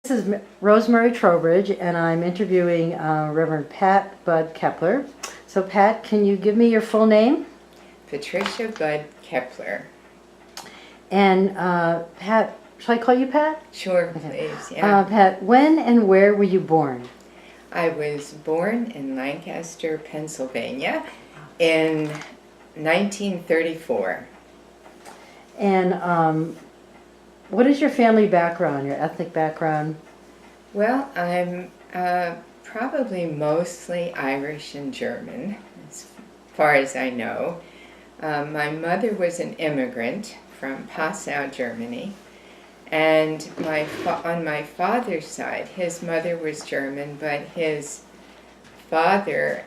This is Rosemary Trowbridge, and I'm interviewing Reverend Pat Bud Kepler. So Pat, can you give me your full name? Patricia Bud Kepler. And Pat, shall I call you Pat? Sure, please. Yeah. Pat, when and where were you born? I was born in Lancaster, Pennsylvania in 1934. And what is your family background, your ethnic background? Well, I'm probably mostly Irish and German, as far as I know. My mother was an immigrant from Passau, Germany, and on my father's side, his mother was German, but his father's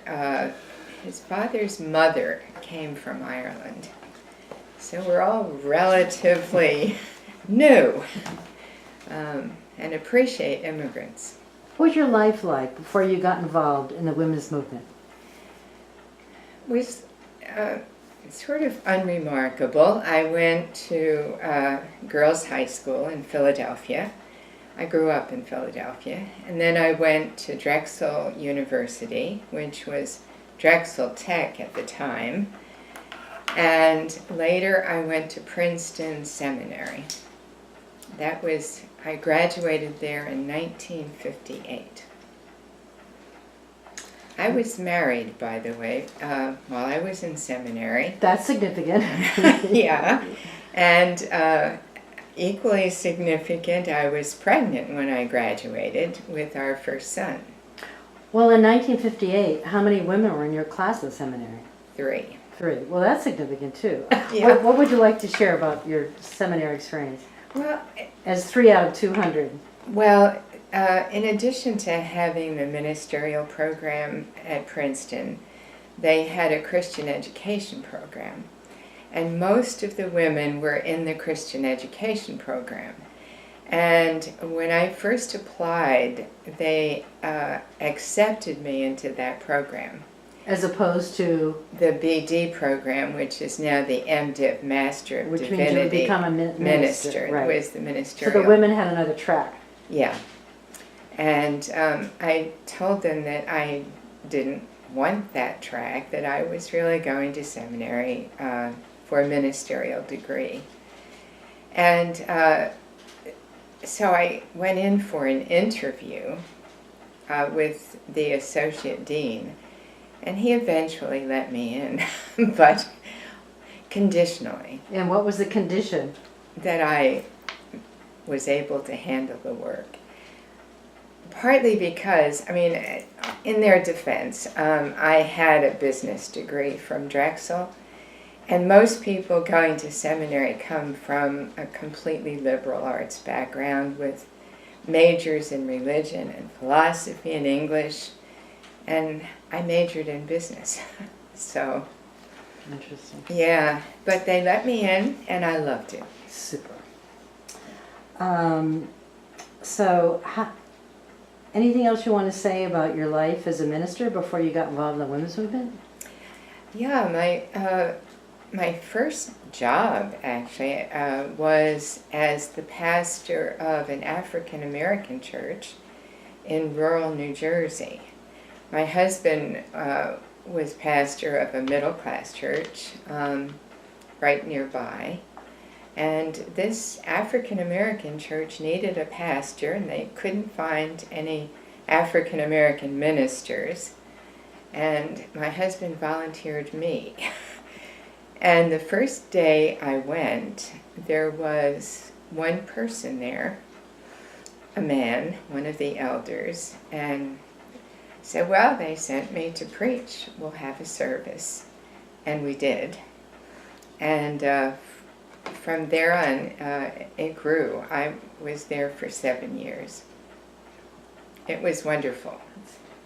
mother came from Ireland. So we're all relatively new and appreciate immigrants. What was your life like before you got involved in the women's movement? It was sort of unremarkable. I went to girls' high school in Philadelphia. I grew up in Philadelphia. And then I went to Drexel University, which was Drexel Tech at the time. And later I went to Princeton Seminary. I graduated there in 1958. I was married, by the way, while I was in seminary. That's significant. Yeah, and equally significant, I was pregnant when I graduated with our first son. Well, in 1958, how many women were in your class at seminary? 3. 3. Well, that's significant too. Yeah. What would you like to share about your seminary experience? Well, As 3 out of 200. Well, in addition to having the ministerial program at Princeton, they had a Christian education program. And most of the women were in the Christian education program. And when I first applied, they accepted me into that program. As opposed to? The BD program, which is now the MDiv, Master of Divinity. Which means you would become a minister. Right. It was the ministerial. So the women had another track. Yeah. And I told them that I didn't want that track, that I was really going to seminary for a ministerial degree. And so I went in for an interview with the associate dean, and he eventually let me in, but conditionally. And what was the condition? That I was able to handle the work. Partly because, in their defense, I had a business degree from Drexel, and most people going to seminary come from a completely liberal arts background with majors in religion and philosophy and English, and I majored in business. So, interesting. Yeah, but they let me in, and I loved it. Super. So, anything else you want to say about your life as a minister before you got involved in the women's movement? Yeah, my first job actually was as the pastor of an African American church in rural New Jersey. My husband was pastor of a middle class church right nearby. And this African American church needed a pastor, and they couldn't find any African American ministers. And my husband volunteered me. And the first day I went, there was one person there, a man, one of the elders, and said, well, they sent me to preach. We'll have a service. And we did. And from there on, it grew. I was there for 7 years. It was wonderful.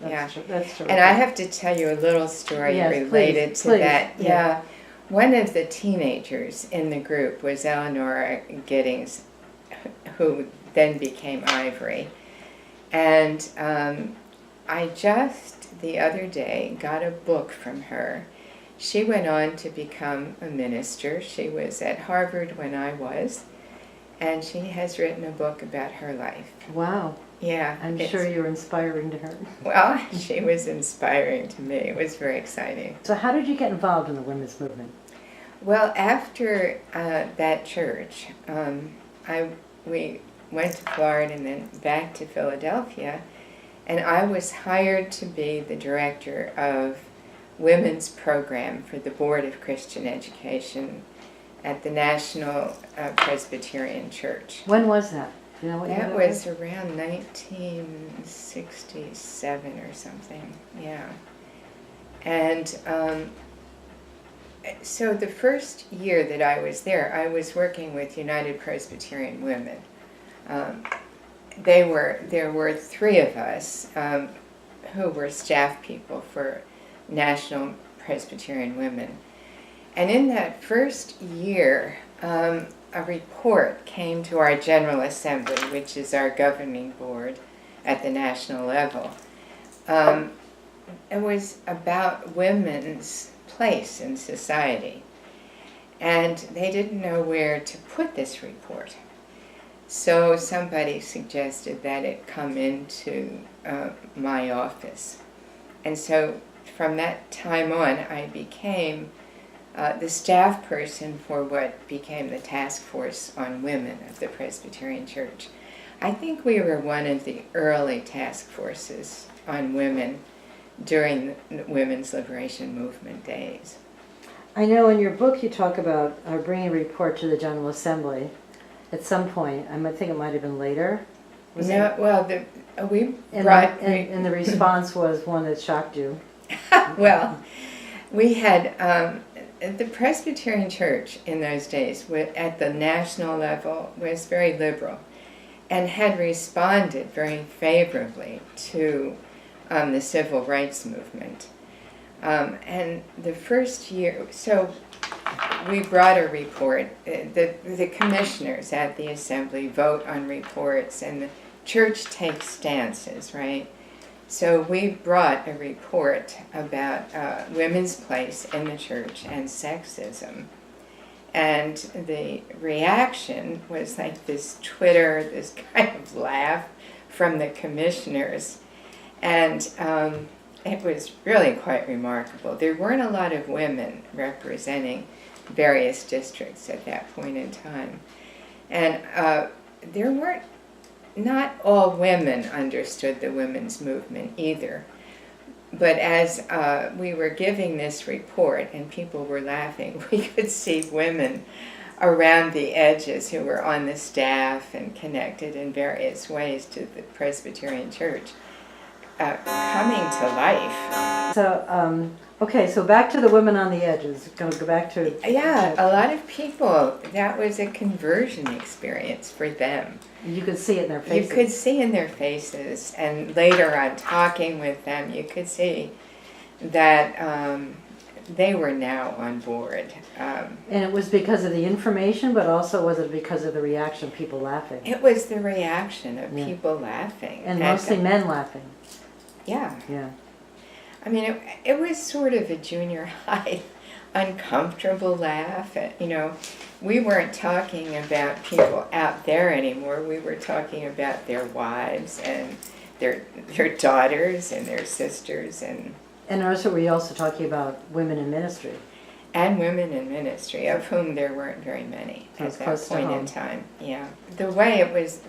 That's true. And I have to tell you a little story related to that. Yeah. One of the teenagers in the group was Eleanor Giddings, who then became Ivory. And I just, the other day, got a book from her. She went on to become a minister. She was at Harvard when I was. and she has written a book about her life. Wow. Yeah. I'm sure you're inspiring to her. Well, she was inspiring to me. It was very exciting. So how did you get involved in the women's movement? Well, after that church, we went to Florida and then back to Philadelphia, and I was hired to be the director of women's program for the Board of Christian Education at the National Presbyterian Church. When was that? Do you know what year That was around 1967 or something, yeah. And so the first year that I was there, I was working with United Presbyterian Women. There were three of us who were staff people for National Presbyterian Women. And in that first year, a report came to our General Assembly, which is our governing board at the national level. It was about women's place in society. And they didn't know where to put this report. So somebody suggested that it come into my office. And so from that time on, I became the staff person for what became the task force on women of the Presbyterian Church. I think we were one of the early task forces on women during the Women's Liberation Movement days. I know in your book you talk about bringing a report to the General Assembly at some point. I think it might have been later. Was No, it? well, we And, brought... and the response was one that shocked you. Well, we had... the Presbyterian Church in those days, at the national level, was very liberal and had responded very favorably to the civil rights movement. And the first year, so we brought a report. The commissioners at the assembly vote on reports, and the church takes stances, right? So we brought a report about women's place in the church and sexism. And the reaction was like this twitter, this kind of laugh from the commissioners. And it was really quite remarkable. There weren't a lot of women representing various districts at that point in time. And not all women understood the women's movement either. But as we were giving this report and people were laughing, we could see women around the edges who were on the staff and connected in various ways to the Presbyterian Church coming to life. So, okay, so back to the women on the edges. Going to go back to... Yeah, a lot of people, that was a conversion experience for them. You could see it in their faces. You could see in their faces, and later on talking with them, you could see that they were now on board. And it was because of the information, but also was it because of the reaction, people laughing? It was the reaction of people laughing. And mostly men laughing. Yeah. Yeah. I mean, it was sort of a junior high uncomfortable laugh. You know, we weren't talking about people out there anymore. We were talking about their wives and their daughters and their sisters and also, were you also talking about women in ministry? And women in ministry, of whom there weren't very many at that point in time. Yeah, the way it was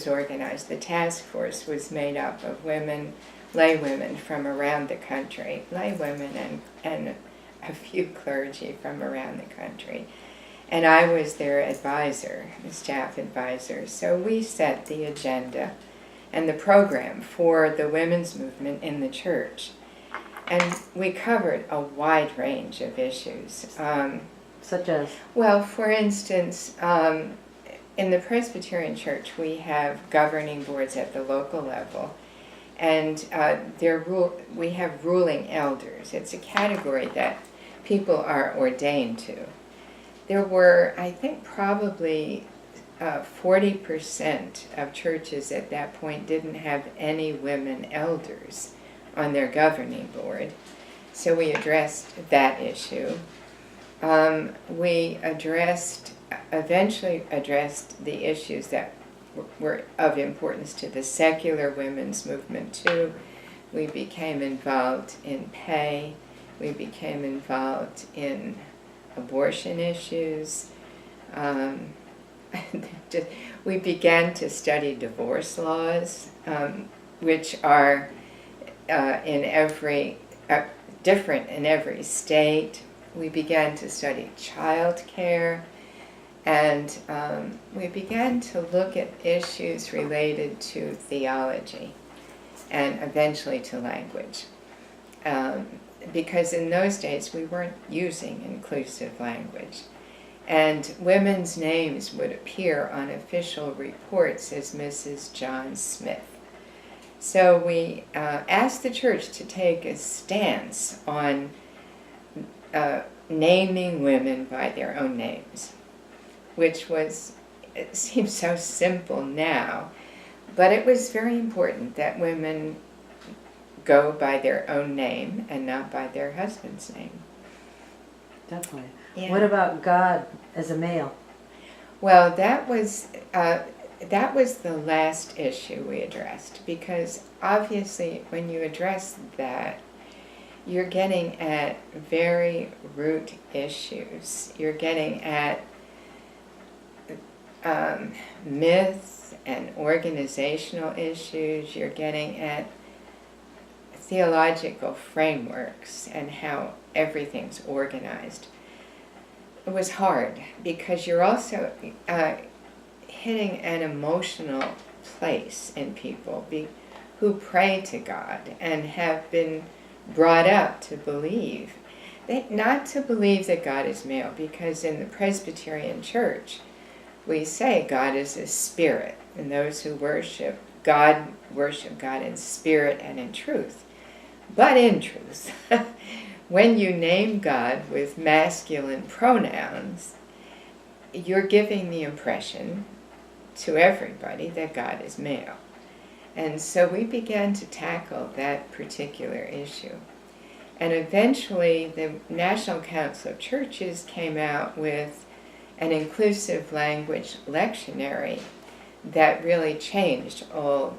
organized, the task force was made up of women, lay women from around the country, lay women and a few clergy from around the country. And I was their advisor, the staff advisor. So we set the agenda and the program for the women's movement in the church. And we covered a wide range of issues. Such as? Well, for instance, in the Presbyterian Church, we have governing boards at the local level. And we have ruling elders. It's a category that people are ordained to. There were, I think, probably 40% of churches at that point didn't have any women elders on their governing board. So we addressed that issue. We addressed eventually addressed the issues that were of importance to the secular women's movement too. We became involved in pay. We became involved in abortion issues. We began to study divorce laws, which are different in every state. We began to study child care, and we began to look at issues related to theology and eventually to language. Because in those days we weren't using inclusive language. And women's names would appear on official reports as Mrs. John Smith. So we asked the church to take a stance on naming women by their own names, which it seems so simple now, but it was very important that women go by their own name and not by their husband's name. Definitely. Yeah. What about God as a male? Well, that was the last issue we addressed, because obviously when you address that, you're getting at very root issues. You're getting at myths and organizational issues. You're getting at theological frameworks and how everything's organized. It was hard because you're also hitting an emotional place in people who pray to God and have been brought up to believe, not to believe that God is male, because in the Presbyterian Church we say God is a spirit, and those who worship God in spirit and in truth. But in truth, when you name God with masculine pronouns, you're giving the impression to everybody that God is male. And so we began to tackle that particular issue. And eventually the National Council of Churches came out with an inclusive language lectionary that really changed all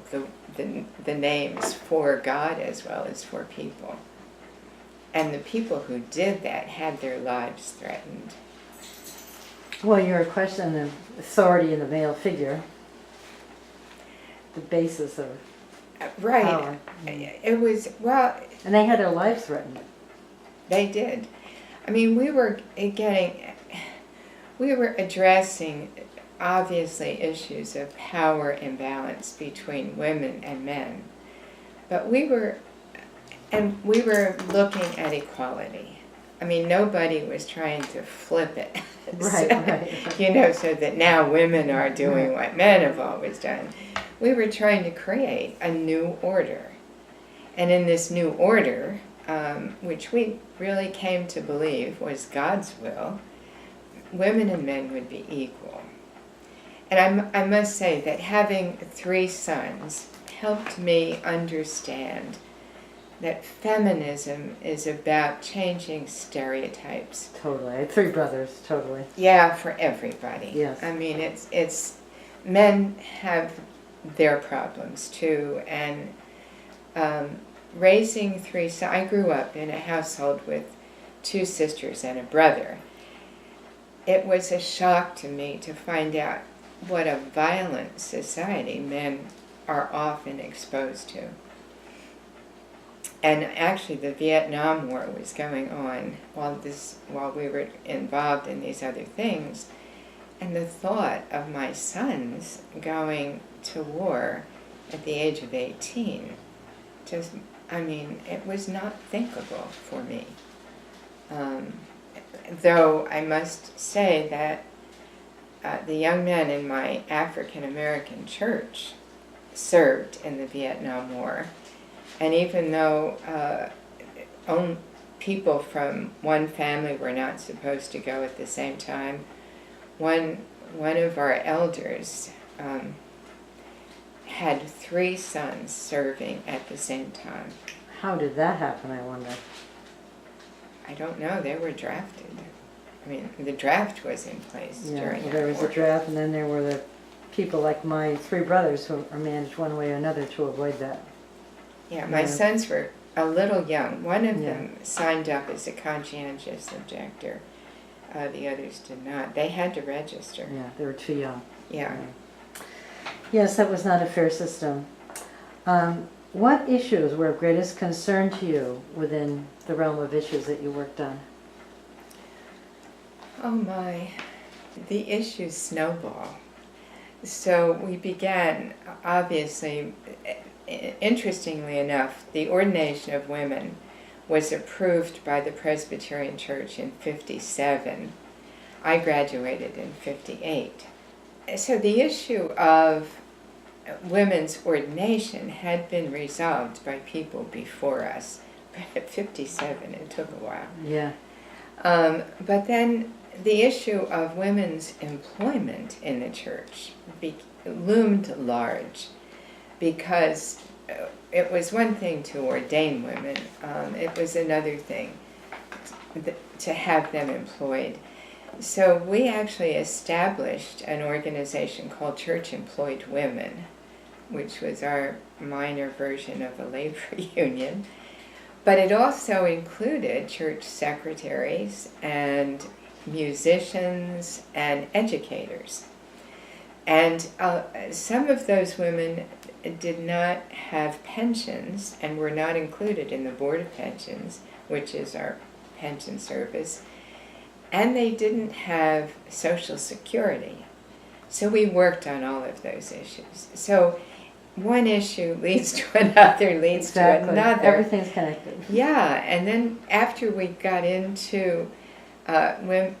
the names for God as well as for people. And the people who did that had their lives threatened. Well, you're questioning the authority in the male figure, the basis of Right. power. It was, well, And they had their lives threatened. they did. I mean, we were addressing obviously issues of power imbalance between women and men, but we were looking at equality. I mean, nobody was trying to flip it, Right, so, right. so that now women are doing what men have always done. We were trying to create a new order, and in this new order, which we really came to believe was God's will, women and men would be equal. And I must say that having 3 sons helped me understand that feminism is about changing stereotypes. Totally. I had 3 brothers, totally. Yeah, for everybody. Yes. I mean, it's men have their problems too, and raising 3 sons. I grew up in a household with 2 sisters and a brother. It was a shock to me to find out what a violent society men are often exposed to. And actually the Vietnam War was going on while we were involved in these other things. And the thought of my sons going to war at the age of 18, it was not thinkable for me. Though I must say that the young men in my African American church served in the Vietnam War. And even though people from one family were not supposed to go at the same time, one of our elders had 3 sons serving at the same time. How did that happen, I wonder? I don't know, they were drafted. I mean, the draft was in place during well, there was a draft, and then there were the people like my 3 brothers who are managed one way or another to avoid that. Yeah, my sons were a little young. One of Yeah. them signed up as a conscientious objector. The others did not. They had to register. Yeah, they were too young. Yeah. Yes, that was not a fair system. What issues were of greatest concern to you within the realm of issues that you worked on? Oh my. The issues snowball. So we began, obviously, interestingly enough, the ordination of women was approved by the Presbyterian Church in 57. I graduated in 58. So the issue of women's ordination had been resolved by people before us. But at 57, it took a while. Yeah. But then the issue of women's employment in the church loomed large, because it was one thing to ordain women, it was another thing to have them employed. So we actually established an organization called Church Employed Women, which was our minor version of a labor union. But it also included church secretaries and musicians and educators. And some of those women did not have pensions and were not included in the Board of Pensions, which is our pension service. And they didn't have Social Security. So we worked on all of those issues. So one issue leads to another, leads to another. Everything's connected. Yeah, and then after we got into women,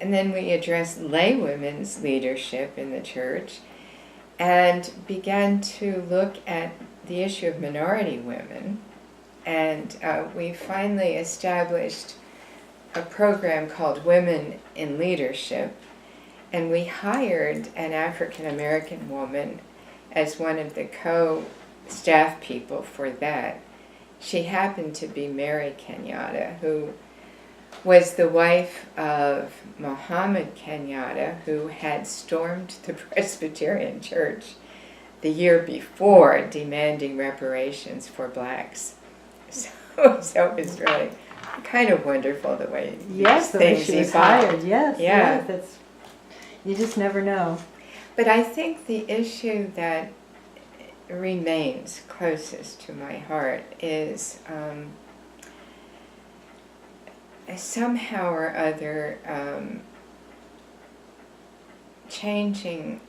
and then we addressed lay women's leadership in the church, and began to look at the issue of minority women, and we finally established a program called Women in Leadership, and we hired an African American woman as one of the co-staff people for that. She happened to be Mary Kenyatta, who was the wife of Muhammad Kenyatta, who had stormed the Presbyterian Church the year before demanding reparations for blacks. So it was really kind of wonderful the way the way she was hired. Yes, yeah. yes, that's, you just never know. But I think the issue that remains closest to my heart is somehow or other changing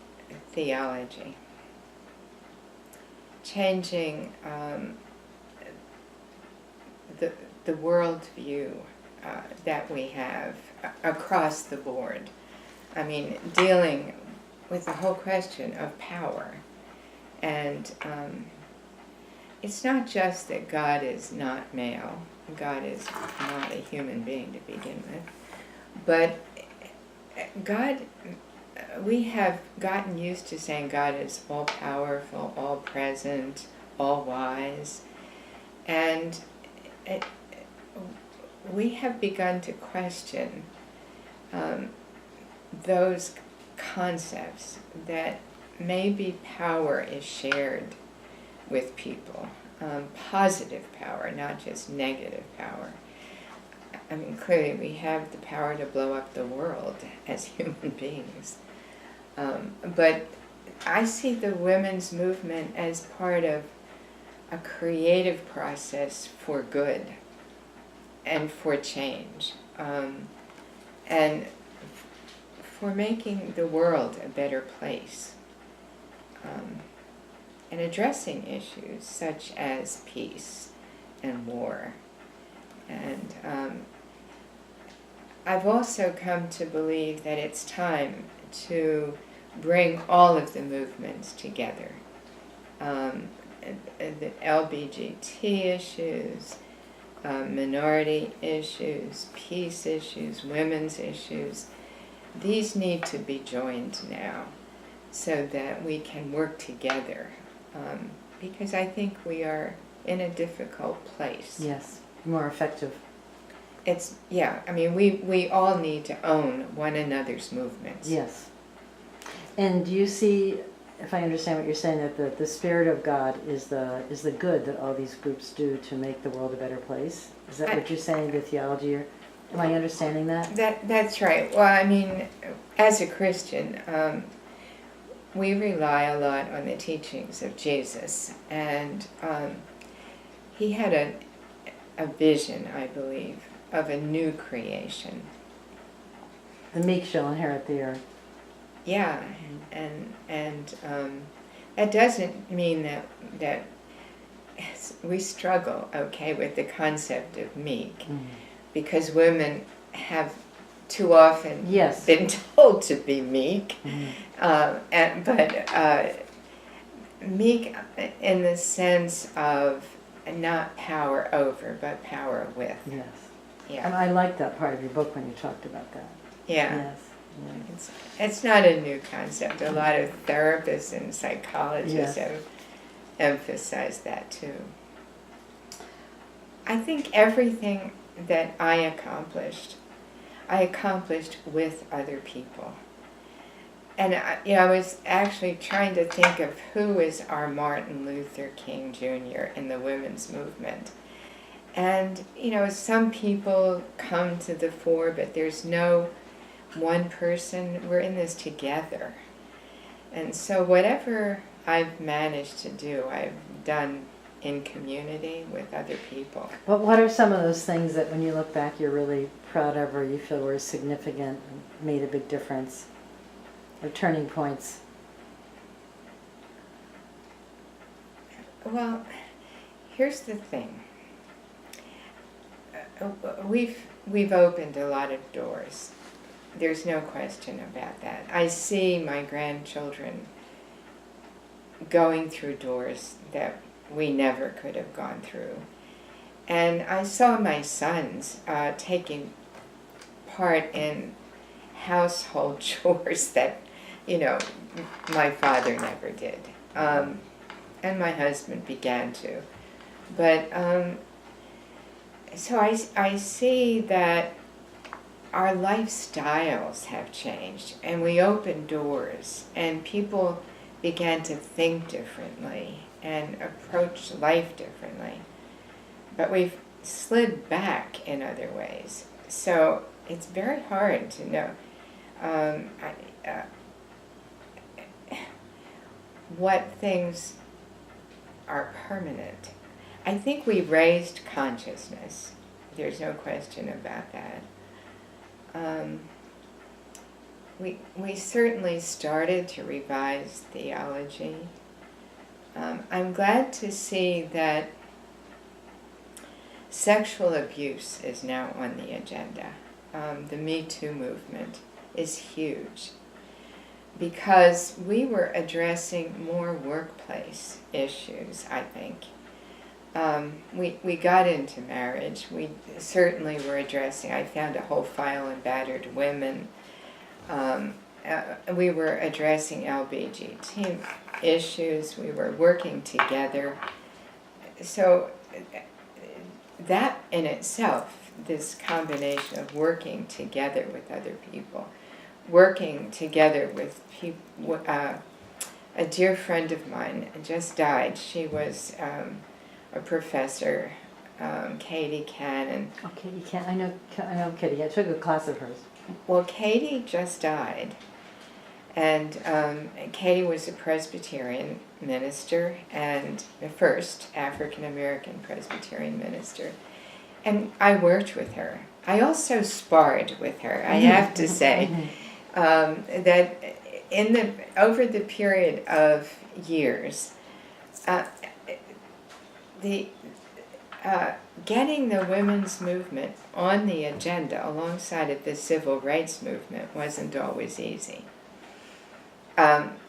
theology, changing the worldview that we have across the board. I mean, dealing with the whole question of power. And it's not just that God is not male, God is not a human being to begin with, but God, we have gotten used to saying God is all-powerful, all-present, all-wise, and we have begun to question those concepts, that maybe power is shared with people, positive power, not just negative power. I mean, clearly we have the power to blow up the world as human beings. But I see the women's movement as part of a creative process for good and for change, and for making the world a better place, and addressing issues such as peace and war. And I've also come to believe that it's time to bring all of the movements together. The LBGT issues, minority issues, peace issues, women's issues, these need to be joined now so that we can work together, because I think we are in a difficult place. Yes, more effective. I mean, we all need to own one another's movements. Yes. And do you see, if I understand what you're saying, that the Spirit of God is the good that all these groups do to make the world a better place? Is that what you're saying, the theology? Am I understanding that? That's right. Well, I mean, as a Christian, we rely a lot on the teachings of Jesus, and he had a vision, I believe, of a new creation. The meek shall inherit the earth. Yeah, and that doesn't mean that we struggle, okay, with the concept of meek, because women have too often been told to be meek, but meek in the sense of not power over, but power with. Yes. Yeah. And I like that part of your book when you talked about that. Yeah. Yes. It's not a new concept. A lot of therapists and psychologists have emphasized that too. I think everything that I accomplished with other people. And I was actually trying to think of who is our Martin Luther King Jr. in the women's movement. And, some people come to the fore, but there's no one person. We're in this together. And so whatever I've managed to do, I've done in community with other people. But what are some of those things that when you look back you're really proud of, or you feel were significant and made a big difference, or turning points? Well, here's the thing. We've opened a lot of doors. There's no question about that. I see my grandchildren going through doors that we never could have gone through. And I saw my sons taking part in household chores that, my father never did. And my husband began to. But, so I see that our lifestyles have changed, and we opened doors, and people began to think differently and approach life differently. But we've slid back in other ways. So it's very hard to know what things are permanent. I think we raised consciousness. There's no question about that. We certainly started to revise theology. I'm glad to see that sexual abuse is now on the agenda. The Me Too movement is huge because we were addressing more workplace issues, I think. We got into marriage. We certainly were addressing, I found a whole file on battered women. We were addressing LGBT issues. We were working together. So that in itself, this combination of working together with other people, working together with people, a dear friend of mine just died. She was a professor, Katie Cannon. Oh, Katie Cannon. I know Katie. I took a class of hers. Well, Katie just died, and Katie was a Presbyterian minister and the first African-American Presbyterian minister, and I worked with her. I also sparred with her, I have to say, that over the period of years, getting the women's movement on the agenda alongside of the civil rights movement wasn't always easy.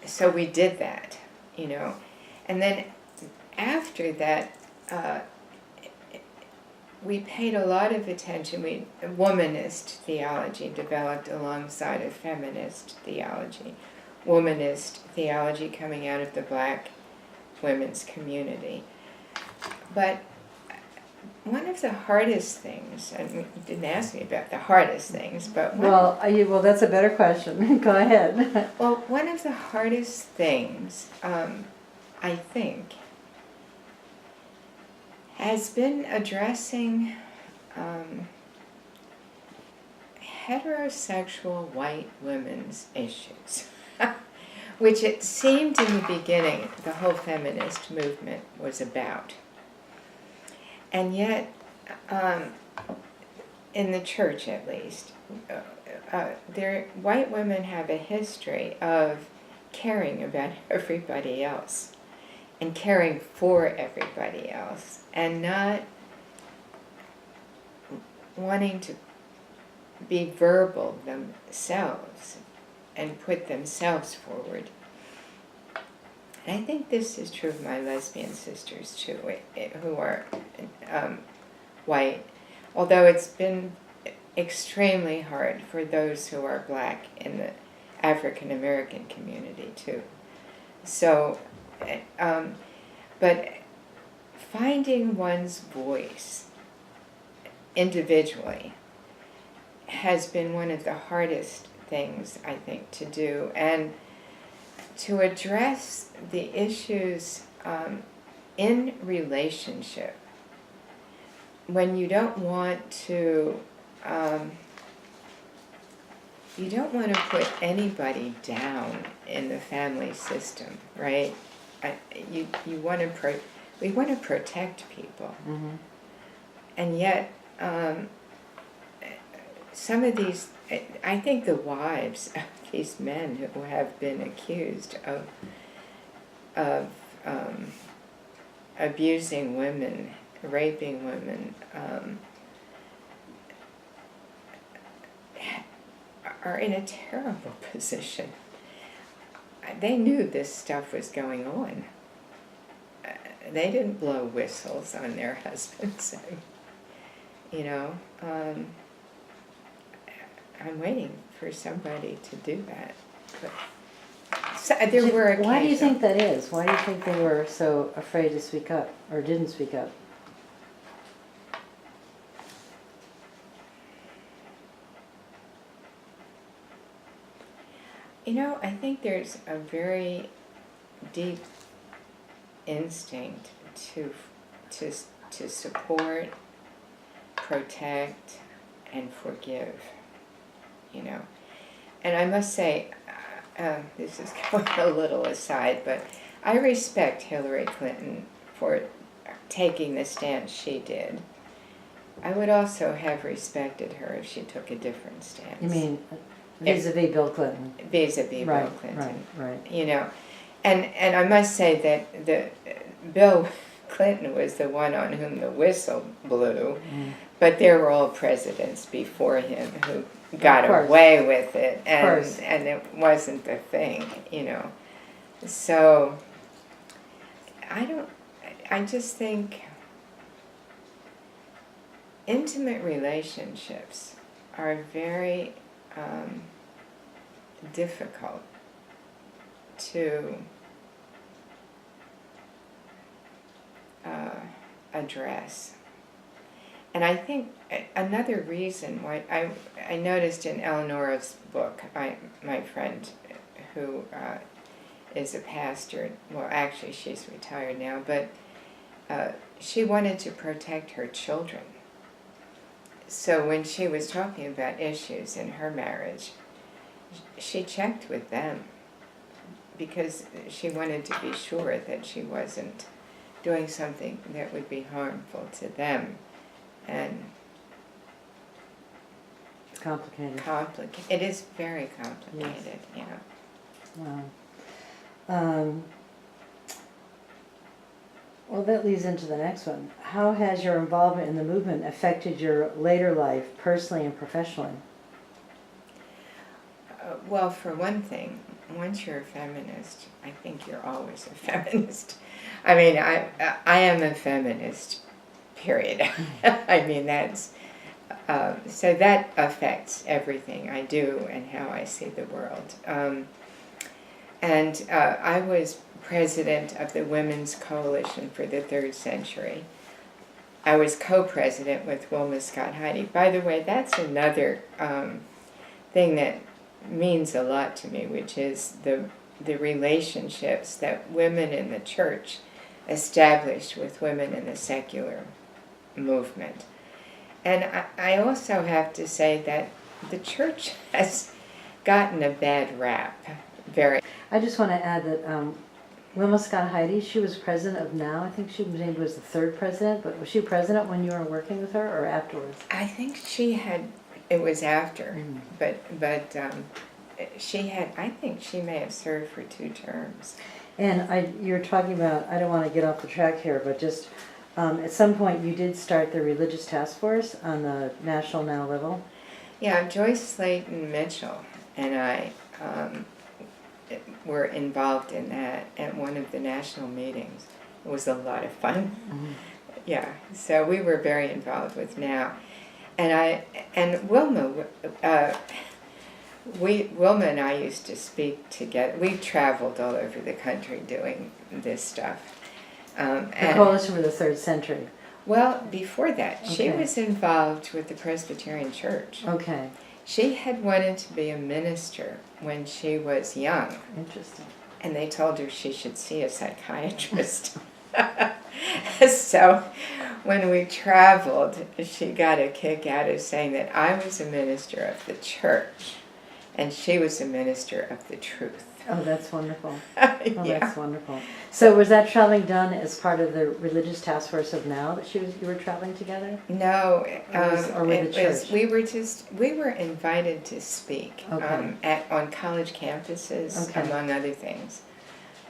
So we did that, and then after that, we paid a lot of attention. Womanist theology developed alongside of feminist theology. Womanist theology coming out of the black women's community. But One of the hardest things, and you didn't ask me about the hardest things, but Well, that's a better question. Go ahead. well, one of the hardest things, I think, has been addressing heterosexual white women's issues, which it seemed in the beginning the whole feminist movement was about. And yet, in the church at least, white women have a history of caring about everybody else and caring for everybody else and not wanting to be verbal themselves and put themselves forward. And I think this is true of my lesbian sisters too, who are white, although it's been extremely hard for those who are black in the African American community too. So, but finding one's voice individually has been one of the hardest things, I think, to do, and to address the issues in relationship when you don't want to put anybody down in the family system, right? We want to protect people, Mm-hmm. and yet some of these, I think the wives of these men who have been accused of abusing women, raping women, are in a terrible position. They knew this stuff was going on. They didn't blow whistles on their husbands. You know, I'm waiting for somebody to do that. But there were occasions. Why do you think that is? Why do you think they were so afraid to speak up or didn't speak up? You know, I think there's a very deep instinct to support, protect, and forgive. You know, and I must say, this is going a little aside, but I respect Hillary Clinton for taking the stance she did. I would also have respected her if she took a different stance. You mean vis-a-vis Bill Clinton? Vis-a-vis Right, Bill Clinton. Right. You know, and I must say that Bill Clinton was the one on whom the whistle blew, but there were all presidents before him who got away with it, and it wasn't the thing, you know. So I just think intimate relationships are very difficult to address. And I think another reason why I noticed in Eleonora's book, my friend who is a pastor, well actually she's retired now, but she wanted to protect her children. So when she was talking about issues in her marriage, she checked with them because she wanted to be sure that she wasn't doing something that would be harmful to them. And It's complicated. It is very complicated, yes. Wow. Well, that leads into the next one. How has your involvement in the movement affected your later life, personally and professionally? Well, for one thing, once you're a feminist, I think you're always a feminist. I mean, I am a feminist, period. I mean, that's, so that affects everything I do and how I see the world. And I was president of the Women's Coalition for the Third Century. I was co-president with Wilma Scott Heidi. By the way, that's another thing that means a lot to me, which is the relationships that women in the church established with women in the secular movement. And I also have to say that the church has gotten a bad rap. I just want to add that Wilma Scott Heidi, she was president of NOW. I think she maybe was the third president, but was she president when you were working with her or afterwards? I think it was after, but she had, I think she may have served for 2 terms. And you're talking about, I don't want to get off the track here, but just at some point you did start the religious task force on the national NOW level. Yeah, Joyce Slayton Mitchell and I were involved in that at one of the national meetings. It was a lot of fun. Yeah, so we were very involved with NOW. And Wilma, Wilma and I used to speak together. We traveled all over the country doing this stuff. The Coalition for the Third Century. Well, before that, she Okay. was involved with the Presbyterian Church. Okay, She had wanted to be a minister when she was young, interesting. and they told her she should see a psychiatrist. So when we traveled, she got a kick out of saying that I was a minister of the church, and she was a minister of the truth. Oh, that's wonderful. Yeah. That's wonderful. So was that traveling done as part of the religious task force of NOW that you were traveling together? No, Or with the church? we were invited to speak Okay. on college campuses, Okay. among other things,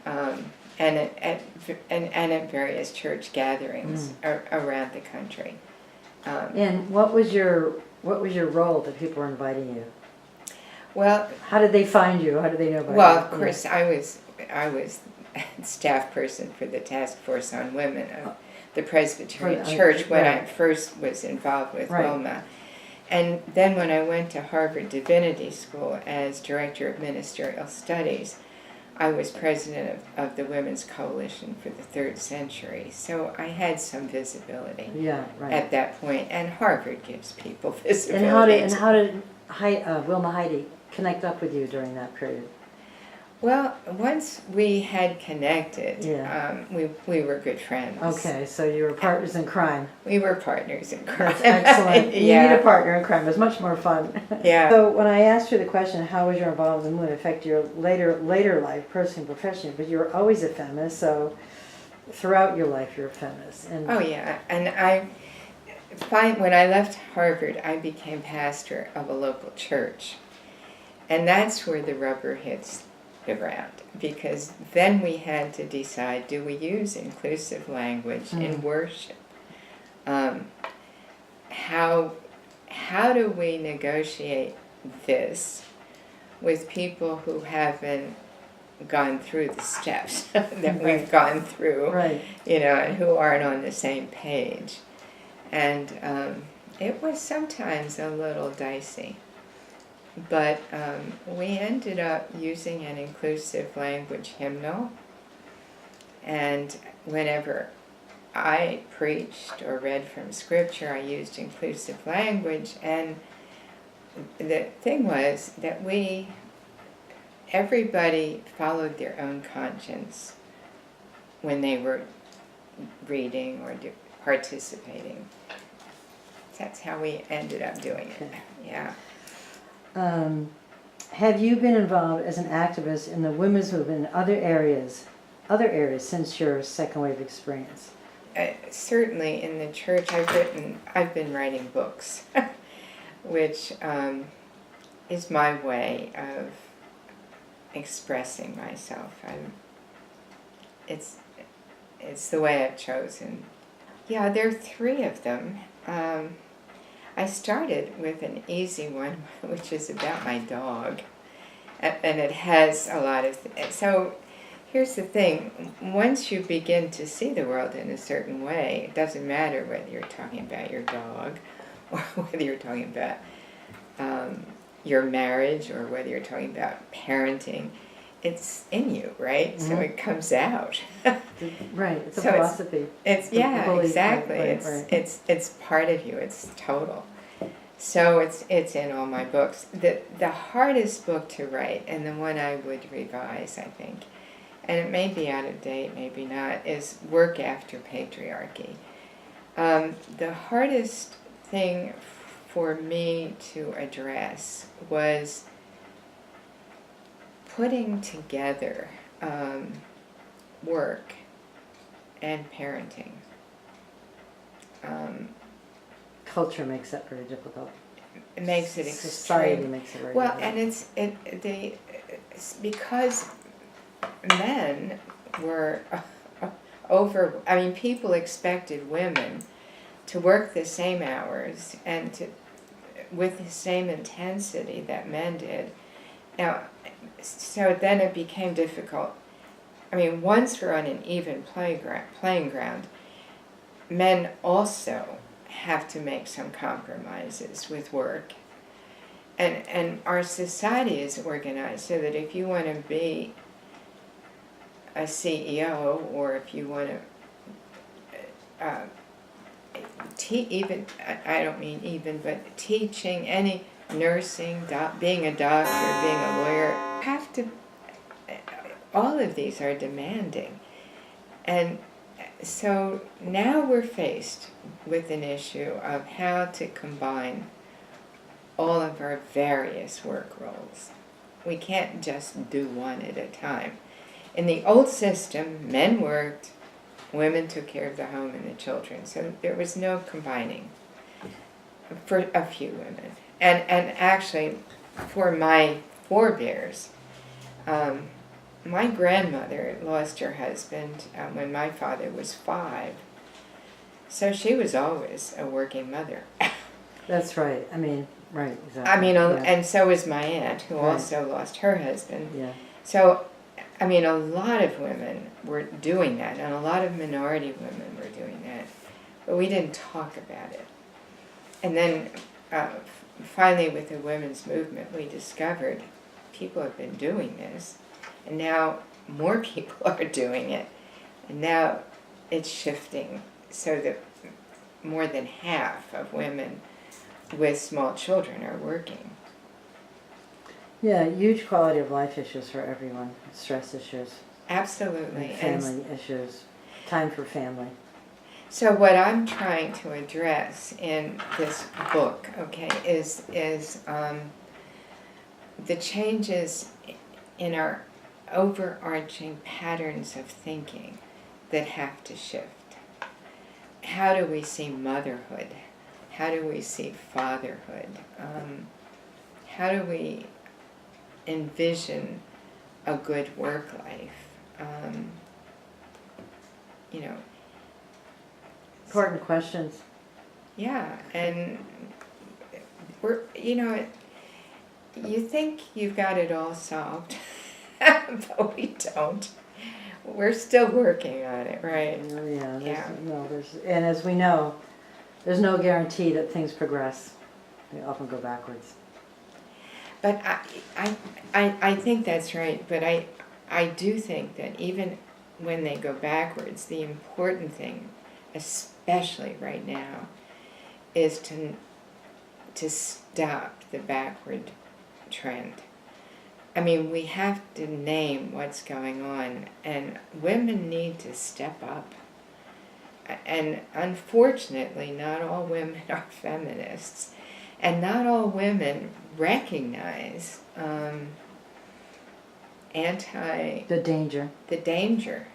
and at various church gatherings around the country. And what was your role that people were inviting you? Well, How did they find you? How did they know about you? well, of course, I was staff person for the task force on women of the Presbyterian Church when I first was involved with Wilma. And then when I went to Harvard Divinity School as director of ministerial studies, I was president of the Women's Coalition for the Third Century. So I had some visibility at that point, and Harvard gives people visibility. And how did Wilma Heidi connect up with you during that period? Well, once we had connected, we were good friends. Okay, so you were partners in crime. We were partners in crime. That's excellent. You need a partner in crime. It was much more fun. Yeah. So when I asked you the question, how was your involvement in the movement affect your later life, personally and professionally, but you were always a feminist, so throughout your life you're a feminist. And oh, yeah. And when I left Harvard, I became pastor of a local church. And that's where the rubber hits the ground, because then we had to decide, do we use inclusive language in worship? How do we negotiate this with people who haven't gone through the steps that we've gone through, and who aren't on the same page? And it was sometimes a little dicey. But we ended up using an inclusive language hymnal, and whenever I preached or read from scripture, I used inclusive language. And the thing was that everybody followed their own conscience when they were reading or participating. That's how we ended up doing it. Yeah. Have you been involved as an activist in the women's movement in other areas since your second wave experience? Certainly in the church, I've been writing books, which is my way of expressing myself. It's the way I've chosen. Yeah, there are 3 of them. I started with an easy one, which is about my dog, and it has a lot of... So here's the thing. Once you begin to see the world in a certain way, it doesn't matter whether you're talking about your dog or whether you're talking about your marriage or whether you're talking about parenting. it's in you, right? So Mhm. it comes out. Right, it's a So philosophy. It's The yeah, belief, exactly. right, right. It's part of you. It's total. So it's in all my books. The hardest book to write, and the one I would revise, I think, and it may be out of date, maybe not, is Work After Patriarchy. The hardest thing for me to address was putting together work and parenting. Culture makes that very difficult. It makes it Society extreme. makes it very Well, difficult. and it's because men were people expected women to work the same hours and with the same intensity that men did. Now, so then it became difficult. I mean, once we're on an even playing ground, men also have to make some compromises with work. And our society is organized so that if you want to be a CEO, or if you want to I don't mean even, but teaching, any nursing, being a doctor, being a lawyer, have to, all of these are demanding. And so now we're faced with an issue of how to combine all of our various work roles. We can't just do one at a time. In the old system, men worked, women took care of the home and the children, so there was no combining for a few women. And actually, for my forebears, my grandmother lost her husband when my father was 5, so she was always a working mother. That's right. I mean, right, exactly. I mean, Yeah. and so was my aunt, who Right. also lost her husband. Yeah. So, I mean, a lot of women were doing that, and a lot of minority women were doing that, but we didn't talk about it. And then, finally, with the women's movement, we discovered people have been doing this, and now more people are doing it, and now it's shifting so that more than half of women with small children are working. Yeah, huge quality of life issues for everyone. Stress issues, Absolutely. and family issues, time for family. So what I'm trying to address in this book, okay, is the changes in our overarching patterns of thinking that have to shift. How do we see motherhood? How do we see fatherhood? How do we envision a good work life? Important questions. Yeah, and you think you've got it all solved, but we don't. We're still working on it, right? Yeah. And as we know, there's no guarantee that things progress. They often go backwards. But I think that's right, but I do think that even when they go backwards, the important thing, especially right now, is to stop the backward trend. I mean, we have to name what's going on, and women need to step up. And unfortunately, not all women are feminists, and not all women recognize The danger. the danger.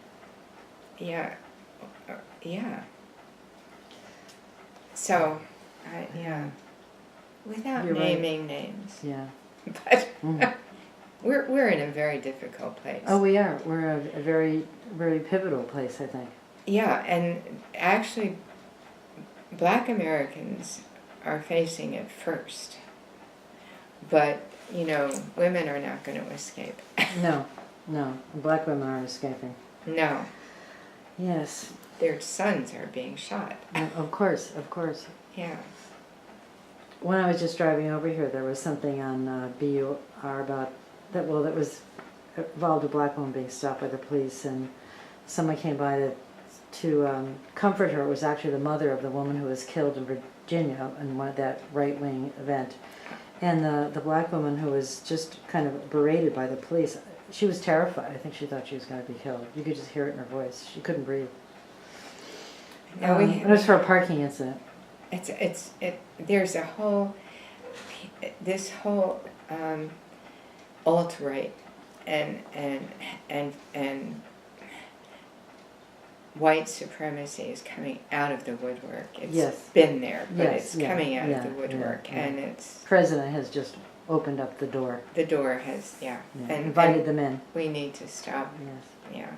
Yeah. So, without You're right. naming names. Yeah. But Mhm. we're in a very difficult place. Oh, we are. We're a very, very pivotal place, I think. Yeah, and actually, Black Americans are facing it first. But, women are not going to escape. No. Black women aren't escaping. No. Yes. Their sons are being shot. Of course. Yeah. When I was just driving over here, there was something on BUR about that. Well, that was involved a black woman being stopped by the police, and someone came by to comfort her. It was actually the mother of the woman who was killed in Virginia in that right-wing event. And the black woman who was just kind of berated by the police, she was terrified. I think she thought she was going to be killed. You could just hear it in her voice. She couldn't breathe. It was for a parking incident. There's this whole alt-right and white supremacy is coming out of the woodwork. It's been there, but it's coming out of the woodwork, and it's... President has just opened up the door. The door has, and invited them in. We need to stop. Yes. Yeah.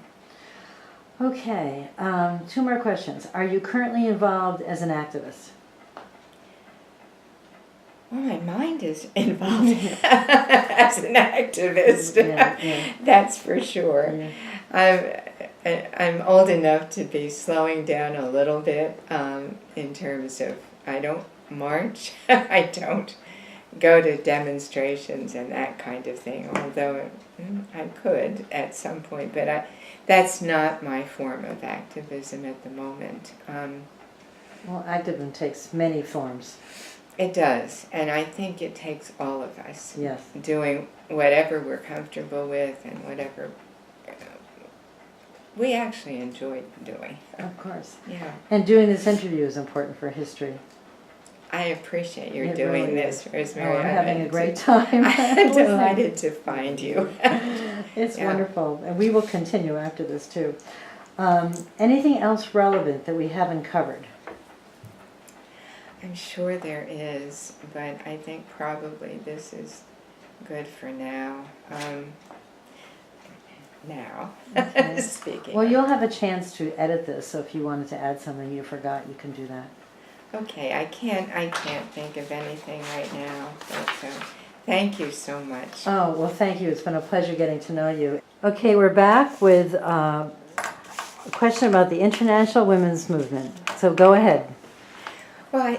Okay, 2 more questions. Are you currently involved as an activist? Well, my mind is involved as an activist. That's for sure. I'm old enough to be slowing down a little bit in terms of, I don't march, I don't go to demonstrations and that kind of thing, although I could at some point, but that's not my form of activism at the moment. Well, activism takes many forms. It does, and I think it takes all of us doing whatever we're comfortable with and whatever we actually enjoy doing. Of course. Yeah. And doing this interview is important for history. I appreciate your doing this, Rosemary. I'm having a great time. I'm delighted to find you. It's wonderful, and we will continue after this too. Anything else relevant that we haven't covered? I'm sure there is, but I think probably this is good for now. Speaking. Well, you'll have a chance to edit this, so if you wanted to add something you forgot, you can do that. Okay, I can't think of anything right now, but thank you so much. Oh, well, thank you. It's been a pleasure getting to know you. Okay, we're back with a question about the International Women's Movement. So go ahead. Well,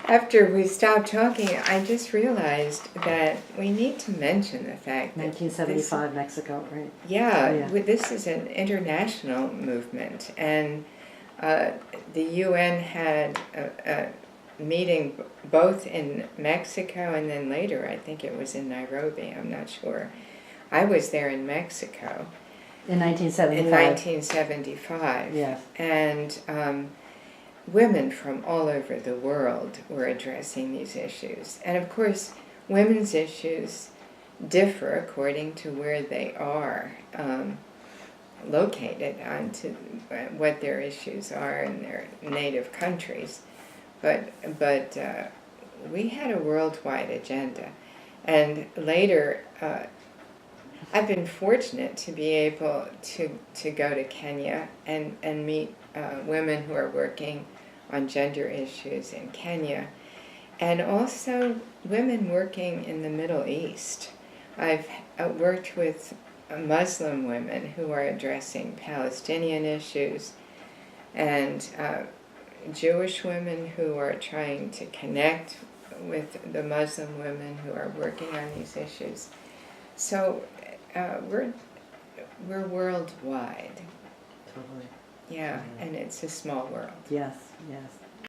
after we stopped talking, I just realized that we need to mention the fact that 1975 Mexico, right? Yeah, this is an international movement, and the UN had a meeting both in Mexico and then later, I think it was in Nairobi, I'm not sure. I was there in Mexico. In 1975. In 1975. Yes. And women from all over the world were addressing these issues. And of course, women's issues differ according to where they are located, on to what their issues are in their native countries. But we had a worldwide agenda. And later, I've been fortunate to be able to go to Kenya and meet women who are working on gender issues in Kenya, and also women working in the Middle East. I've worked with Muslim women who are addressing Palestinian issues, and Jewish women who are trying to connect with the Muslim women who are working on these issues. So we're worldwide. Totally. Yeah, and it's a small world. Yes, yes.